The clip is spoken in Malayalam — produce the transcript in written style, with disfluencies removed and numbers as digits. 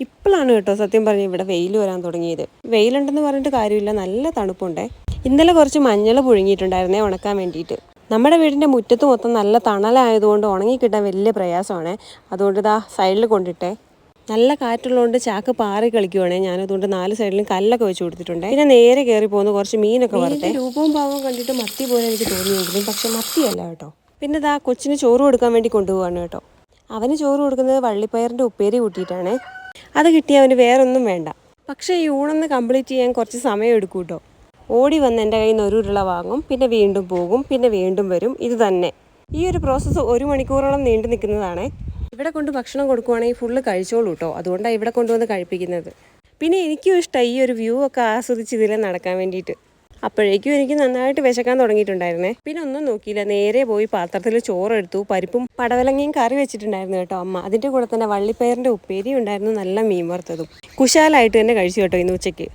ഇപ്പോഴാണ് കേട്ടോ സത്യം പറഞ്ഞ് ഇവിടെ വെയിൽ വരാൻ തുടങ്ങിയത്. വെയിലുണ്ടെന്ന് പറഞ്ഞിട്ട് കാര്യമില്ല, നല്ല തണുപ്പുണ്ട്. ഇന്നലെ കുറച്ച് മഞ്ഞൾ പുഴുങ്ങിയിട്ടുണ്ടായിരുന്നേ ഉണക്കാൻ വേണ്ടിയിട്ട്. നമ്മുടെ വീടിൻ്റെ മുറ്റത്ത് മൊത്തം നല്ല തണലായതുകൊണ്ട് ഉണങ്ങിക്കിട്ടാൻ വലിയ പ്രയാസമാണ്. അതുകൊണ്ട് ഇതാ സൈഡിൽ കൊണ്ടിട്ടേ. നല്ല കാറ്റുള്ളതുകൊണ്ട് ചാക്ക് പാറി കളിക്കുവാണേ. ഞാനതുകൊണ്ട് 4 സൈഡിലും കല്ലൊക്കെ വെച്ച് കൊടുത്തിട്ടുണ്ട്. പിന്നെ നേരെ കയറി പോകുന്ന കുറച്ച് മീനൊക്കെ വറുത്തെ. രൂപവും ഭാവവും കണ്ടിട്ട് മത്തി പോലെ എനിക്ക് തോന്നിയെങ്കിലും പക്ഷെ മത്തിയല്ല കേട്ടോ. പിന്നെ ഇതാ കൊച്ചിന് ചോറ് കൊടുക്കാൻ വേണ്ടി കൊണ്ടുപോവാണ് കേട്ടോ. അവന് ചോറ് കൊടുക്കുന്നത് വള്ളിപ്പയറിൻ്റെ ഉപ്പേരി കൂട്ടിയിട്ടാണ്. അത് കിട്ടിയ അവന് വേറൊന്നും വേണ്ട. പക്ഷേ ഈ ഊണൊന്ന് കംപ്ലീറ്റ് ചെയ്യാൻ കുറച്ച് സമയം എടുക്കും കേട്ടോ. ഓടി വന്ന് എൻ്റെ കയ്യിൽ നിന്ന് ഒരു ഉരുള വാങ്ങും, പിന്നെ വീണ്ടും പോകും, പിന്നെ വീണ്ടും വരും. ഇത് തന്നെ ഈ ഒരു പ്രോസസ്സ് 1 മണിക്കൂറോളം നീണ്ടു നിൽക്കുന്നതാണ്. ഇവിടെ കൊണ്ട് ഭക്ഷണം കൊടുക്കുവാണെങ്കിൽ ഫുള്ള് കഴിച്ചോളൂ കേട്ടോ. അതുകൊണ്ടാണ് ഇവിടെ കൊണ്ടുവന്ന് കഴിപ്പിക്കുന്നത്. പിന്നെ എനിക്കും ഇഷ്ടമായി ഈ ഒരു വ്യൂ ഒക്കെ ആസ്വദിച്ച് ഇതിൽ നടക്കാൻ വേണ്ടിയിട്ട്. അപ്പോഴേക്കും എനിക്ക് നന്നായിട്ട് വിശക്കാൻ തുടങ്ങിയിട്ടുണ്ടായിരുന്നേ. പിന്നെ ഒന്നും നോക്കിയില്ല, നേരെ പോയി പാത്രത്തിൽ ചോറെടുത്തു. പരിപ്പും പടവലങ്ങയും കറി വെച്ചിട്ടുണ്ടായിരുന്നു കേട്ടോ അമ്മ. അതിൻ്റെ കൂടെ തന്നെ വള്ളിപ്പയറിൻ്റെ ഉപ്പേരി ഉണ്ടായിരുന്നു, നല്ല മീൻ വറുത്തതും. കുശാലായിട്ട് തന്നെ കഴിച്ചു കേട്ടോ ഇന്ന് ഉച്ചയ്ക്ക്.